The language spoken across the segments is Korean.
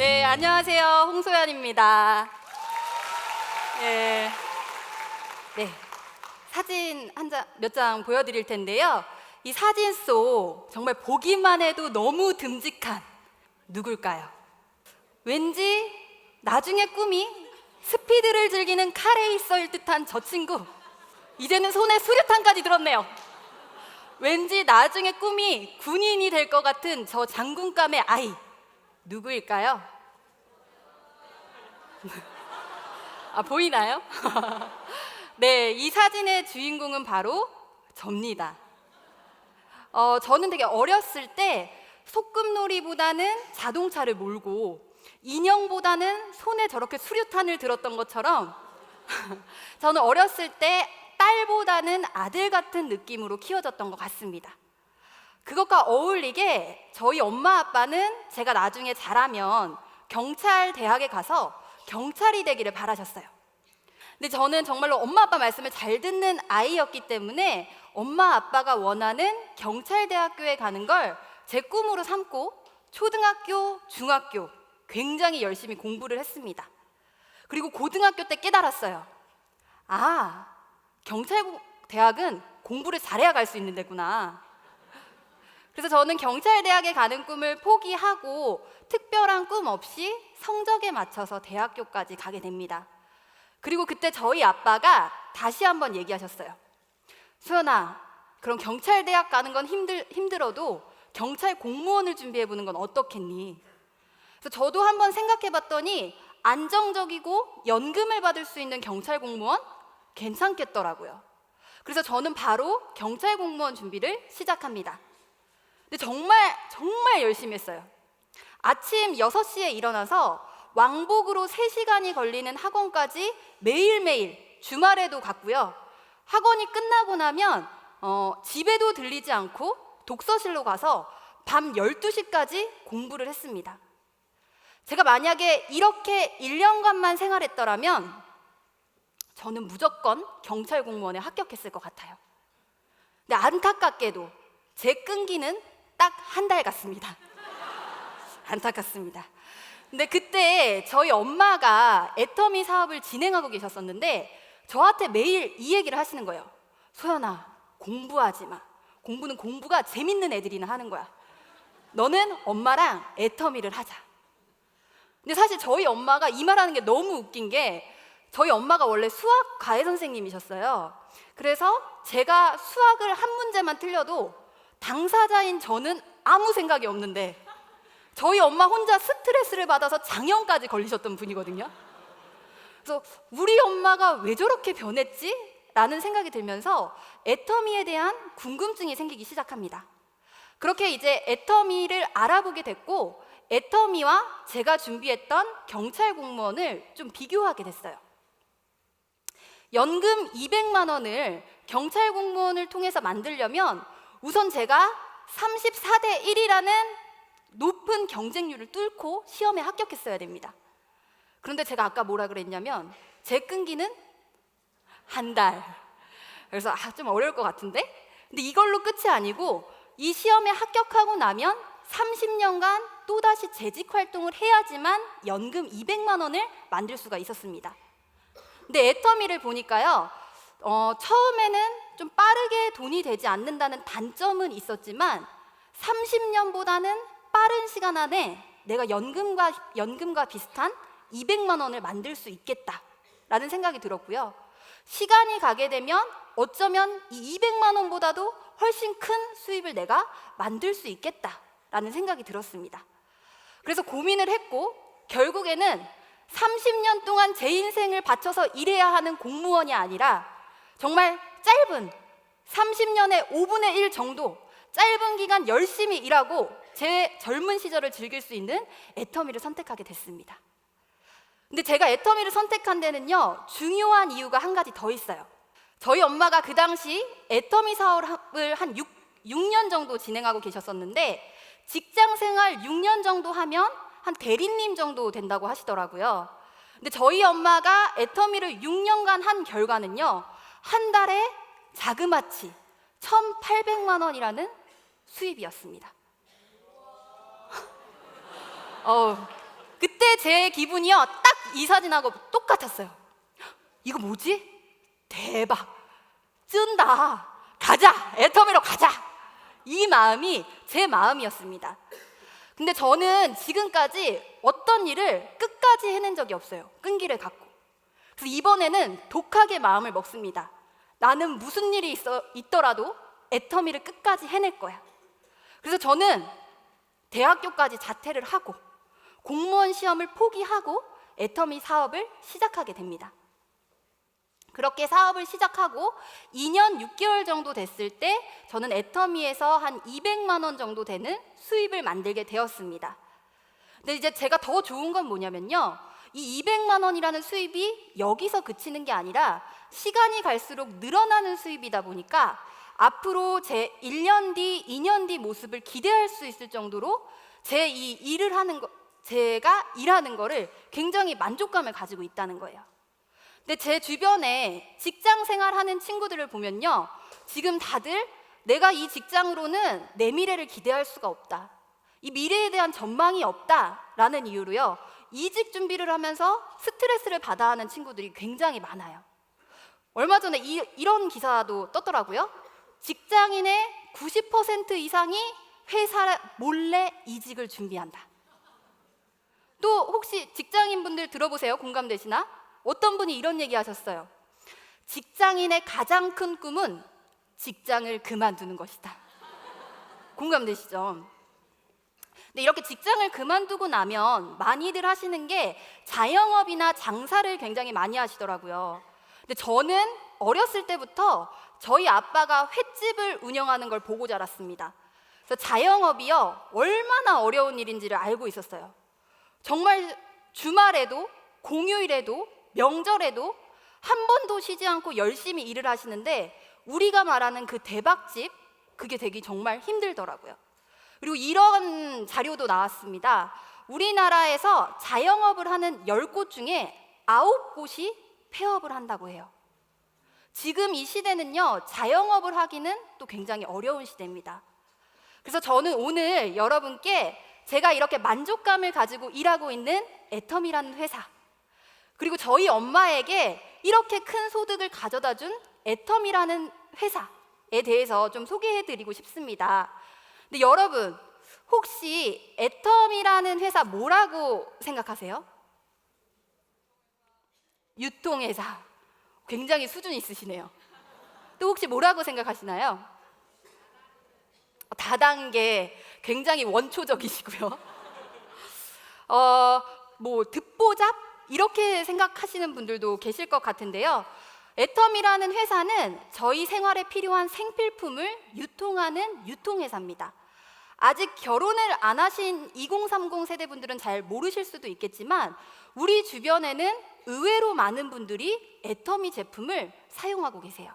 네, 안녕하세요. 홍소연입니다. 네, 네, 사진 몇 장 보여드릴 텐데요. 이 사진 속 정말 보기만 해도 너무 듬직한 누굴까요? 왠지 나중에 꿈이 스피드를 즐기는 카레이서일 듯한 저 친구, 이제는 손에 수류탄까지 들었네요. 왠지 나중에 꿈이 군인이 될 것 같은 저 장군감의 아이, 누구일까요? 보이나요? 네, 이 사진의 주인공은 바로 접니다. 저는 되게 어렸을 때 소꿉놀이보다는 자동차를 몰고 인형보다는 손에 저렇게 수류탄을 들었던 것처럼 저는 어렸을 때 딸보다는 아들 같은 느낌으로 키워졌던 것 같습니다. 그것과 어울리게 저희 엄마 아빠는 제가 나중에 자라면 경찰 대학에 가서 경찰이 되기를 바라셨어요. 근데 저는 정말로 엄마 아빠 말씀을 잘 듣는 아이였기 때문에 엄마 아빠가 원하는 경찰대학교에 가는 걸 제 꿈으로 삼고 초등학교, 중학교 굉장히 열심히 공부를 했습니다. 그리고 고등학교 때 깨달았어요. 경찰대학은 공부를 잘해야 갈 수 있는 데구나. 그래서 저는 경찰대학에 가는 꿈을 포기하고 특별한 꿈 없이 성적에 맞춰서 대학교까지 가게 됩니다. 그리고 그때 저희 아빠가 다시 한번 얘기하셨어요. 소연아, 그럼 경찰대학 가는 건 힘들어도 경찰 공무원을 준비해보는 건 어떻겠니? 그래서 저도 한번 생각해봤더니 안정적이고 연금을 받을 수 있는 경찰 공무원 괜찮겠더라고요. 그래서 저는 바로 경찰 공무원 준비를 시작합니다. 근데 정말 열심히 했어요. 아침 6시에 일어나서 왕복으로 3시간이 걸리는 학원까지 매일매일 주말에도 갔고요. 학원이 끝나고 나면 집에도 들리지 않고 독서실로 가서 밤 12시까지 공부를 했습니다. 제가 만약에 이렇게 1년간만 생활했더라면 저는 무조건 경찰 공무원에 합격했을 것 같아요. 근데 안타깝게도 제 끈기는 딱 한 달 갔습니다. 안타깝습니다. 근데 그때 저희 엄마가 애터미 사업을 진행하고 계셨었는데 저한테 매일 이 얘기를 하시는 거예요. 소연아, 공부하지 마. 공부는 공부가 재밌는 애들이나 하는 거야. 너는 엄마랑 애터미를 하자. 근데 사실 저희 엄마가 이 말하는 게 너무 웃긴 게 저희 엄마가 원래 수학 과외 선생님이셨어요. 그래서 제가 수학을 한 문제만 틀려도 당사자인 저는 아무 생각이 없는데 저희 엄마 혼자 스트레스를 받아서 장염까지 걸리셨던 분이거든요. 그래서 우리 엄마가 왜 저렇게 변했지? 라는 생각이 들면서 애터미에 대한 궁금증이 생기기 시작합니다. 그렇게 이제 애터미를 알아보게 됐고 애터미와 제가 준비했던 경찰 공무원을 좀 비교하게 됐어요. 연금 200만 원을 경찰 공무원을 통해서 만들려면 우선 제가 34대 1이라는 높은 경쟁률을 뚫고 시험에 합격했어야 됩니다. 그런데 제가 아까 뭐라 그랬냐면 제 끈기는 한 달. 그래서 좀 어려울 것 같은데? 근데 이걸로 끝이 아니고 이 시험에 합격하고 나면 30년간 또다시 재직 활동을 해야지만 연금 200만 원을 만들 수가 있었습니다. 근데 애터미를 보니까요, 처음에는 좀 빠르게 돈이 되지 않는다는 단점은 있었지만 30년보다는 빠른 시간 안에 내가 연금과 비슷한 200만 원을 만들 수 있겠다라는 생각이 들었고요. 시간이 가게 되면 어쩌면 이 200만 원보다도 훨씬 큰 수입을 내가 만들 수 있겠다라는 생각이 들었습니다. 그래서 고민을 했고 결국에는 30년 동안 제 인생을 바쳐서 일해야 하는 공무원이 아니라 정말 짧은 30년의 5분의 1 정도 짧은 기간 열심히 일하고 제 젊은 시절을 즐길 수 있는 애터미를 선택하게 됐습니다. 근데 제가 애터미를 선택한 데는요, 중요한 이유가 한 가지 더 있어요. 저희 엄마가 그 당시 애터미 사업을 한 6년 정도 진행하고 계셨었는데 직장 생활 6년 정도 하면 한 대리님 정도 된다고 하시더라고요. 근데 저희 엄마가 애터미를 6년간 한 결과는요, 한 달에 자그마치 1,800만 원이라는 수입이었습니다. 그때 제 기분이요, 딱 이 사진하고 똑같았어요. 이거 뭐지? 대박, 쩐다, 가자, 애터미로 가자, 이 마음이 제 마음이었습니다. 근데 저는 지금까지 어떤 일을 끝까지 해낸 적이 없어요. 끈기를 갖고. 그래서 이번에는 독하게 마음을 먹습니다. 나는 무슨 일이 있더라도 애터미를 끝까지 해낼 거야. 그래서 저는 대학교까지 자퇴를 하고 공무원 시험을 포기하고 애터미 사업을 시작하게 됩니다. 그렇게 사업을 시작하고 2년 6개월 정도 됐을 때 저는 애터미에서 한 200만 원 정도 되는 수입을 만들게 되었습니다. 근데 이제 제가 더 좋은 건 뭐냐면요, 이 200만 원이라는 수입이 여기서 그치는 게 아니라 시간이 갈수록 늘어나는 수입이다 보니까 앞으로 제 1년 뒤, 2년 뒤 모습을 기대할 수 있을 정도로 제가 일하는 거를 굉장히 만족감을 가지고 있다는 거예요. 근데 제 주변에 직장 생활하는 친구들을 보면요, 지금 다들 내가 이 직장으로는 내 미래를 기대할 수가 없다, 이 미래에 대한 전망이 없다라는 이유로요, 이직 준비를 하면서 스트레스를 받아 하는 친구들이 굉장히 많아요. 얼마 전에 이런 기사도 떴더라고요. 직장인의 90% 이상이 회사 몰래 이직을 준비한다. 또 혹시 직장인분들 들어보세요. 공감되시나? 어떤 분이 이런 얘기 하셨어요. 직장인의 가장 큰 꿈은 직장을 그만두는 것이다. 공감되시죠? 근데 이렇게 직장을 그만두고 나면 많이들 하시는 게 자영업이나 장사를 굉장히 많이 하시더라고요. 근데 저는 어렸을 때부터 저희 아빠가 횟집을 운영하는 걸 보고 자랐습니다. 그래서 자영업이요, 얼마나 어려운 일인지를 알고 있었어요. 정말 주말에도, 공휴일에도, 명절에도 한 번도 쉬지 않고 열심히 일을 하시는데 우리가 말하는 그 대박집, 그게 되기 정말 힘들더라고요. 그리고 이런 자료도 나왔습니다. 우리나라에서 자영업을 하는 10곳 중에 9곳이 폐업을 한다고 해요. 지금 이 시대는요, 자영업을 하기는 또 굉장히 어려운 시대입니다. 그래서 저는 오늘 여러분께 제가 이렇게 만족감을 가지고 일하고 있는 애터미라는 회사, 그리고 저희 엄마에게 이렇게 큰 소득을 가져다 준 애터미라는 회사에 대해서 좀 소개해드리고 싶습니다. 근데 여러분, 혹시 애터미라는 회사 뭐라고 생각하세요? 유통회사. 굉장히 수준 있으시네요. 또 혹시 뭐라고 생각하시나요? 다단계. 굉장히 원초적이시고요. 뭐 듣보잡? 이렇게 생각하시는 분들도 계실 것 같은데요. 애터미라는 회사는 저희 생활에 필요한 생필품을 유통하는 유통회사입니다. 아직 결혼을 안 하신 2030 세대분들은 잘 모르실 수도 있겠지만 우리 주변에는 의외로 많은 분들이 애터미 제품을 사용하고 계세요.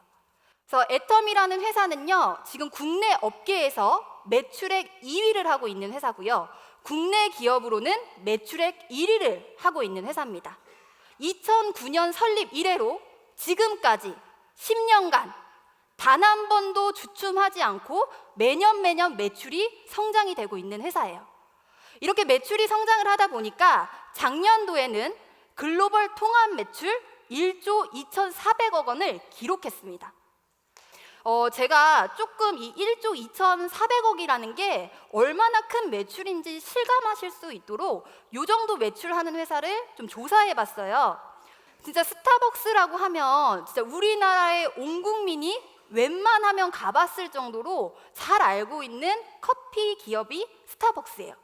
그래서 애터미라는 회사는요, 지금 국내 업계에서 매출액 2위를 하고 있는 회사고요, 국내 기업으로는 매출액 1위를 하고 있는 회사입니다. 2009년 설립 이래로 지금까지 10년간 단 한 번도 주춤하지 않고 매년 매출이 성장이 되고 있는 회사예요. 이렇게 매출이 성장을 하다 보니까 작년도에는 글로벌 통합 매출 1조 2,400억 원을 기록했습니다. 제가 조금 이 1조 2,400억이라는 게 얼마나 큰 매출인지 실감하실 수 있도록 이 정도 매출하는 회사를 좀 조사해 봤어요. 진짜 스타벅스라고 하면 진짜 우리나라의 온 국민이 웬만하면 가봤을 정도로 잘 알고 있는 커피 기업이 스타벅스예요.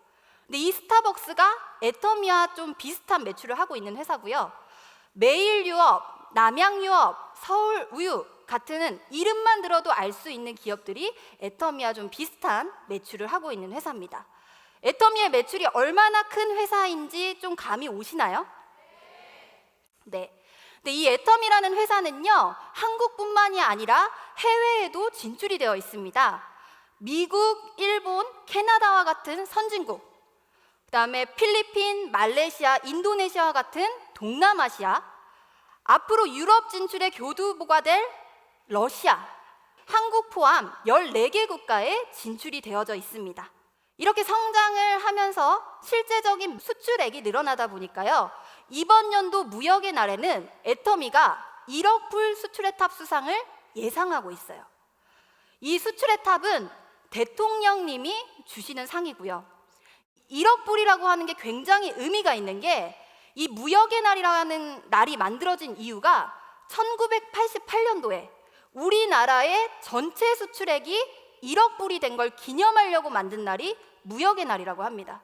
근데 이 스타벅스가 애터미와 좀 비슷한 매출을 하고 있는 회사고요. 매일유업, 남양유업, 서울우유 같은 이름만 들어도 알 수 있는 기업들이 애터미와 좀 비슷한 매출을 하고 있는 회사입니다. 애터미의 매출이 얼마나 큰 회사인지 좀 감이 오시나요? 네. 근데 이 애터미라는 회사는요, 한국뿐만이 아니라 해외에도 진출이 되어 있습니다. 미국, 일본, 캐나다와 같은 선진국, 그다음에 필리핀, 말레이시아, 인도네시아와 같은 동남아시아, 앞으로 유럽 진출의 교두보가 될 러시아, 한국 포함 14개 국가에 진출이 되어져 있습니다. 이렇게 성장을 하면서 실제적인 수출액이 늘어나다 보니까요, 이번 연도 무역의 날에는 애터미가 1억 불 수출의 탑 수상을 예상하고 있어요. 이 수출의 탑은 대통령님이 주시는 상이고요. 1억 불이라고 하는 게 굉장히 의미가 있는 게, 이 무역의 날이라는 날이 만들어진 이유가 1988년도에 우리나라의 전체 수출액이 1억 불이 된 걸 기념하려고 만든 날이 무역의 날이라고 합니다.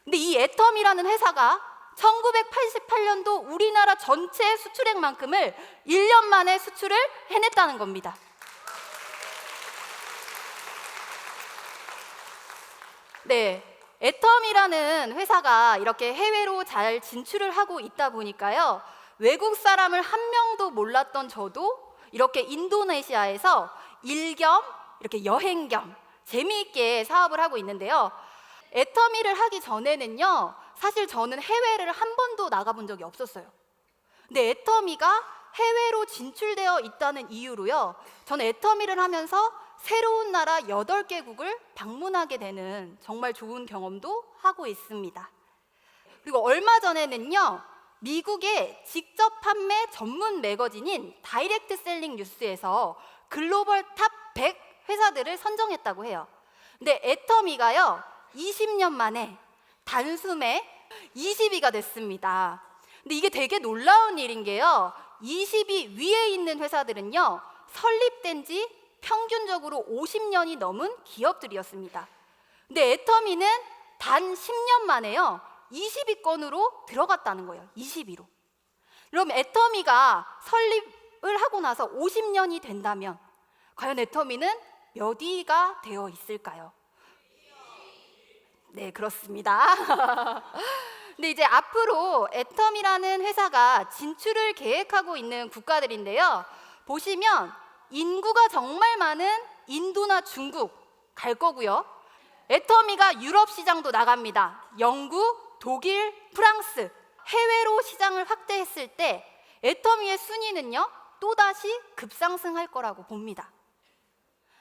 근데 이 애터미라는 회사가 1988년도 우리나라 전체 수출액만큼을 1년 만에 수출을 해냈다는 겁니다. 네, 애터미라는 회사가 이렇게 해외로 잘 진출을 하고 있다 보니까요, 외국 사람을 한 명도 몰랐던 저도 이렇게 인도네시아에서 일 겸 이렇게 여행 겸 재미있게 사업을 하고 있는데요. 애터미를 하기 전에는요, 사실 저는 해외를 한 번도 나가본 적이 없었어요. 근데 애터미가 해외로 진출되어 있다는 이유로요, 저는 애터미를 하면서 새로운 나라 8개국을 방문하게 되는 정말 좋은 경험도 하고 있습니다. 그리고 얼마 전에는요, 미국의 직접 판매 전문 매거진인 다이렉트 셀링 뉴스에서 글로벌 탑 100 회사들을 선정했다고 해요. 근데 애터미가요, 20년 만에 단숨에 20위가 됐습니다. 근데 이게 되게 놀라운 일인 게요, 20위 위에 있는 회사들은요, 설립된 지 평균적으로 50년이 넘은 기업들이었습니다. 근데 애터미는 단 10년 만에요, 20위권으로 들어갔다는 거예요. 20위로. 그럼 애터미가 설립을 하고 나서 50년이 된다면 과연 애터미는 몇 위가 되어 있을까요? 네, 그렇습니다. 근데 이제 앞으로 애터미라는 회사가 진출을 계획하고 있는 국가들인데요, 보시면 인구가 정말 많은 인도나 중국 갈 거고요, 애터미가 유럽 시장도 나갑니다. 영국, 독일, 프랑스, 해외로 시장을 확대했을 때 애터미의 순위는요, 또다시 급상승할 거라고 봅니다.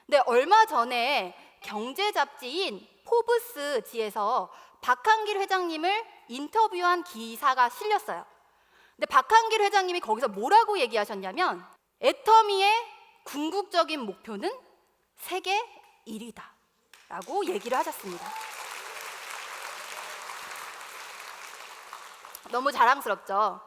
근데 얼마 전에 경제 잡지인 포브스지에서 박한길 회장님을 인터뷰한 기사가 실렸어요. 근데 박한길 회장님이 거기서 뭐라고 얘기하셨냐면, 애터미의 궁극적인 목표는 세계 1위다 라고 얘기를 하셨습니다. 너무 자랑스럽죠?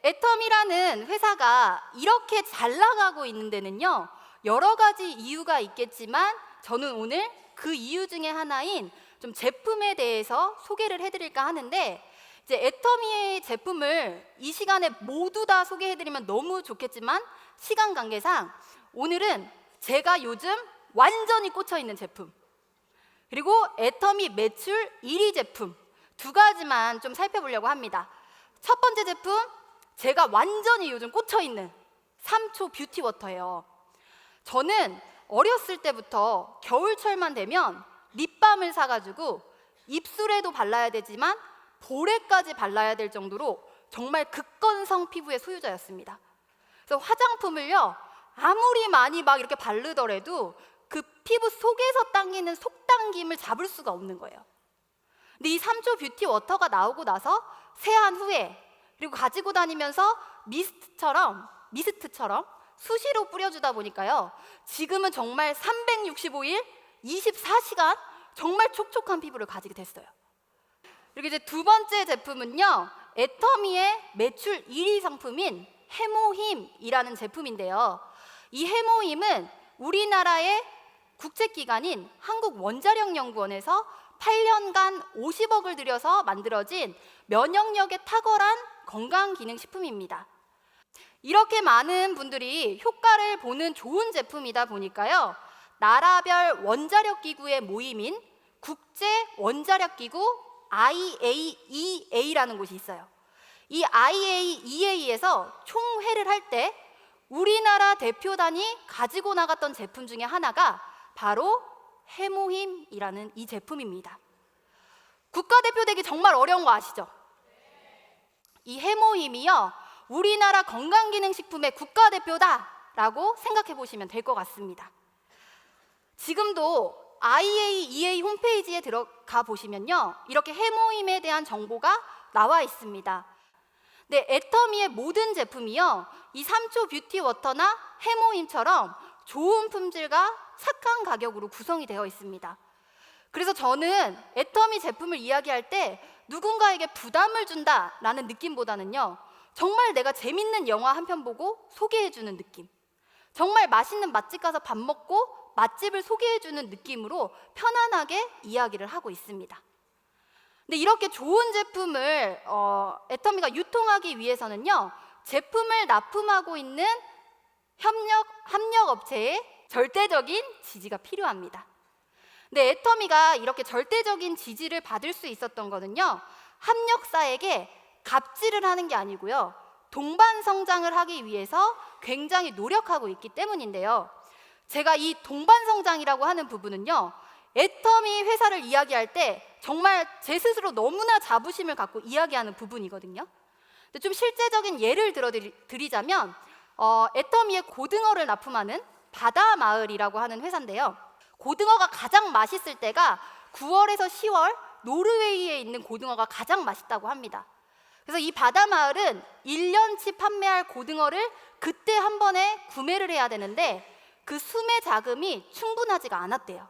애터미라는 회사가 이렇게 잘 나가고 있는 데는요, 여러 가지 이유가 있겠지만 저는 오늘 그 이유 중에 하나인 좀 제품에 대해서 소개를 해드릴까 하는데, 이제 애터미의 제품을 이 시간에 모두 다 소개해드리면 너무 좋겠지만 시간 관계상 오늘은 제가 요즘 완전히 꽂혀있는 제품, 그리고 애터미 매출 1위 제품 두 가지만 좀 살펴보려고 합니다. 첫 번째 제품, 제가 완전히 요즘 꽂혀있는 3초 뷰티 워터예요. 저는 어렸을 때부터 겨울철만 되면 립밤을 사가지고 입술에도 발라야 되지만 볼에까지 발라야 될 정도로 정말 극건성 피부의 소유자였습니다. 그래서 화장품을요, 아무리 많이 막 이렇게 바르더라도 그 피부 속에서 당기는 속당김을 잡을 수가 없는 거예요. 근데 이 3초 뷰티 워터가 나오고 나서 세안 후에, 그리고 가지고 다니면서 미스트처럼 수시로 뿌려주다 보니까요, 지금은 정말 365일 24시간 정말 촉촉한 피부를 가지게 됐어요. 그리고 이제 두 번째 제품은요, 애터미의 매출 1위 상품인 해모힘이라는 제품인데요, 이 해모힘은 우리나라의 국책기관인 한국원자력연구원에서 8년간 50억을 들여서 만들어진 면역력에 탁월한 건강기능식품입니다. 이렇게 많은 분들이 효과를 보는 좋은 제품이다 보니까요, 나라별 원자력기구의 모임인 국제원자력기구 IAEA라는 곳이 있어요. 이 IAEA에서 총회를 할 때 우리나라 대표단이 가지고 나갔던 제품 중에 하나가 바로 해모힘이라는 이 제품입니다. 국가대표 되기 정말 어려운 거 아시죠? 이 해모힘이요, 우리나라 건강기능식품의 국가대표다라고 생각해 보시면 될 것 같습니다. 지금도 IAEA 홈페이지에 들어가 보시면요, 이렇게 해모임에 대한 정보가 나와 있습니다. 네, 애터미의 모든 제품이요, 이 3초 뷰티 워터나 해모임처럼 좋은 품질과 착한 가격으로 구성이 되어 있습니다. 그래서 저는 애터미 제품을 이야기할 때 누군가에게 부담을 준다라는 느낌보다는요, 정말 내가 재밌는 영화 한 편 보고 소개해주는 느낌, 정말 맛있는 맛집 가서 밥 먹고 맛집을 소개해주는 느낌으로 편안하게 이야기를 하고 있습니다. 근데 이렇게 좋은 제품을 애터미가 유통하기 위해서는요, 제품을 납품하고 있는 협력업체의 절대적인 지지가 필요합니다. 근데 애터미가 이렇게 절대적인 지지를 받을 수 있었던 거는요, 협력사에게 갑질을 하는 게 아니고요, 동반 성장을 하기 위해서 굉장히 노력하고 있기 때문인데요. 제가 이 동반 성장이라고 하는 부분은요, 애터미 회사를 이야기할 때 정말 제 스스로 너무나 자부심을 갖고 이야기하는 부분이거든요. 근데 좀 실제적인 예를 들어드리자면 애터미의 고등어를 납품하는 바다마을이라고 하는 회사인데요. 고등어가 가장 맛있을 때가 9월에서 10월, 노르웨이에 있는 고등어가 가장 맛있다고 합니다. 그래서 이 바다마을은 1년치 판매할 고등어를 그때 한 번에 구매를 해야 되는데 그 수매 자금이 충분하지가 않았대요.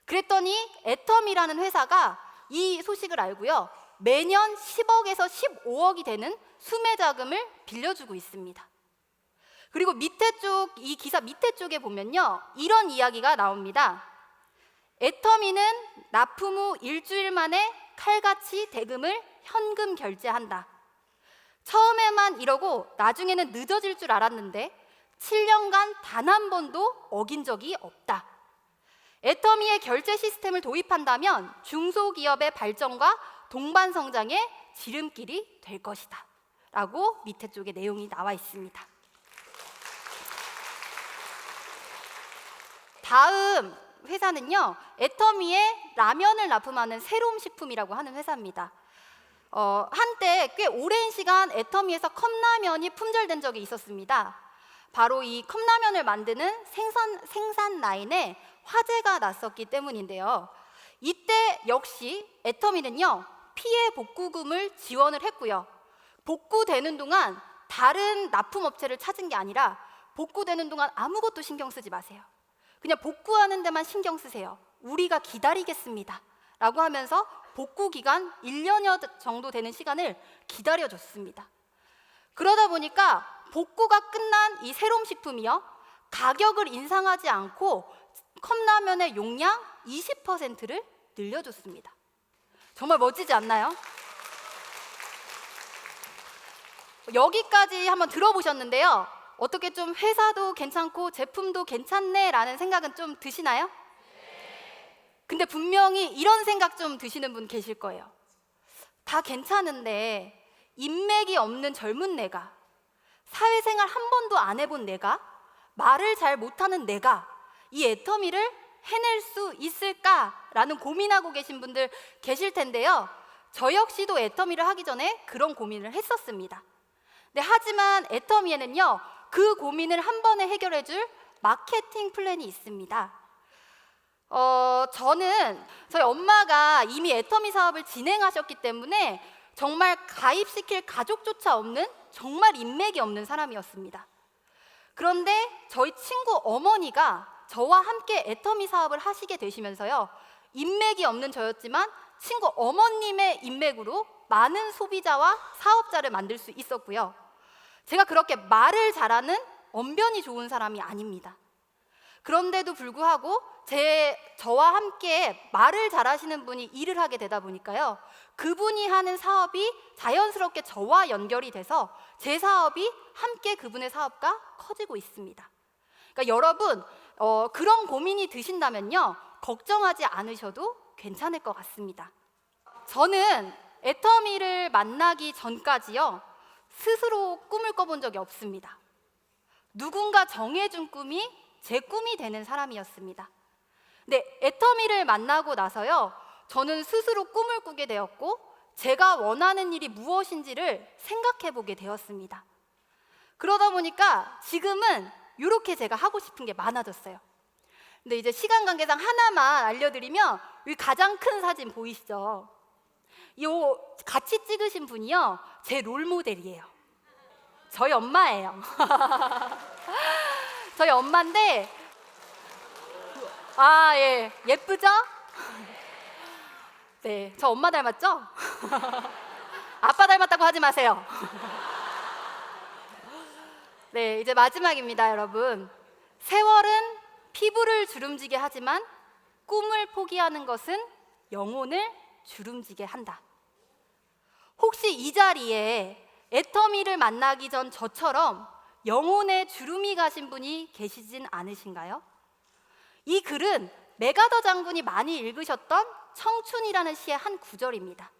그랬더니 애터미라는 회사가 이 소식을 알고요, 매년 10억에서 15억이 되는 수매 자금을 빌려주고 있습니다. 그리고 이 기사 밑에 쪽에 보면요, 이런 이야기가 나옵니다. 애터미는 납품 후 일주일 만에 칼같이 대금을 현금 결제한다. 처음에만 이러고 나중에는 늦어질 줄 알았는데 7년간 단 한 번도 어긴 적이 없다. 애터미의 결제 시스템을 도입한다면 중소기업의 발전과 동반 성장의 지름길이 될 것이다 라고 밑에 쪽에 내용이 나와 있습니다. 다음 회사는요, 애터미의 라면을 납품하는 새로움 식품이라고 하는 회사입니다. 한때 꽤 오랜 시간 애터미에서 컵라면이 품절된 적이 있었습니다. 바로 이 컵라면을 만드는 생산 라인에 화재가 났었기 때문인데요. 이때 역시 애터미는요, 피해 복구금을 지원을 했고요. 복구되는 동안 다른 납품업체를 찾은 게 아니라 복구되는 동안 아무것도 신경 쓰지 마세요. 그냥 복구하는 데만 신경 쓰세요. 우리가 기다리겠습니다 라고 하면서 복구 기간 1년여 정도 되는 시간을 기다려줬습니다. 그러다 보니까 복구가 끝난 이 새로움 식품이요, 가격을 인상하지 않고 컵라면의 용량 20%를 늘려줬습니다. 정말 멋지지 않나요? 여기까지 한번 들어보셨는데요, 어떻게 좀 회사도 괜찮고 제품도 괜찮네 라는 생각은 좀 드시나요? 근데 분명히 이런 생각 좀 드시는 분 계실 거예요. 다 괜찮은데 인맥이 없는 젊은 내가, 사회생활 한 번도 안 해본 내가, 말을 잘 못하는 내가 이 애터미를 해낼 수 있을까라는 고민하고 계신 분들 계실 텐데요. 저 역시도 애터미를 하기 전에 그런 고민을 했었습니다. 하지만 애터미에는요, 그 고민을 한 번에 해결해 줄 마케팅 플랜이 있습니다. 저는 저희 엄마가 이미 애터미 사업을 진행하셨기 때문에 정말 가입시킬 가족조차 없는 정말 인맥이 없는 사람이었습니다. 그런데 저희 친구 어머니가 저와 함께 애터미 사업을 하시게 되시면서요, 인맥이 없는 저였지만 친구 어머님의 인맥으로 많은 소비자와 사업자를 만들 수 있었고요. 제가 그렇게 말을 잘하는 언변이 좋은 사람이 아닙니다. 그런데도 불구하고 저와 함께 말을 잘하시는 분이 일을 하게 되다 보니까요, 그분이 하는 사업이 자연스럽게 저와 연결이 돼서 제 사업이 함께 그분의 사업과 커지고 있습니다. 그러니까 여러분, 그런 고민이 드신다면요, 걱정하지 않으셔도 괜찮을 것 같습니다. 저는 애터미를 만나기 전까지요, 스스로 꿈을 꿔본 적이 없습니다. 누군가 정해준 꿈이 제 꿈이 되는 사람이었습니다. 근데 애터미를 만나고 나서요, 저는 스스로 꿈을 꾸게 되었고 제가 원하는 일이 무엇인지를 생각해 보게 되었습니다. 그러다 보니까 지금은 이렇게 제가 하고 싶은 게 많아졌어요. 근데 이제 시간 관계상 하나만 알려드리면 이 가장 큰 사진 보이시죠? 요 같이 찍으신 분이요, 제 롤모델이에요. 저희 엄마예요. 저희 엄마인데, 아, 예, 예쁘죠? 네, 저 엄마 닮았죠? 아빠 닮았다고 하지 마세요. 네, 이제 마지막입니다, 여러분. 세월은 피부를 주름지게 하지만 꿈을 포기하는 것은 영혼을 주름지게 한다. 혹시 이 자리에 애터미를 만나기 전 저처럼 영혼에 주름이 가신 분이 계시진 않으신가요? 이 글은 메가더 장군이 많이 읽으셨던 청춘이라는 시의 한 구절입니다.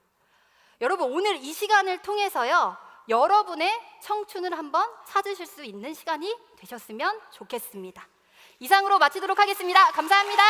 여러분, 오늘 이 시간을 통해서요, 여러분의 청춘을 한번 찾으실 수 있는 시간이 되셨으면 좋겠습니다. 이상으로 마치도록 하겠습니다. 감사합니다.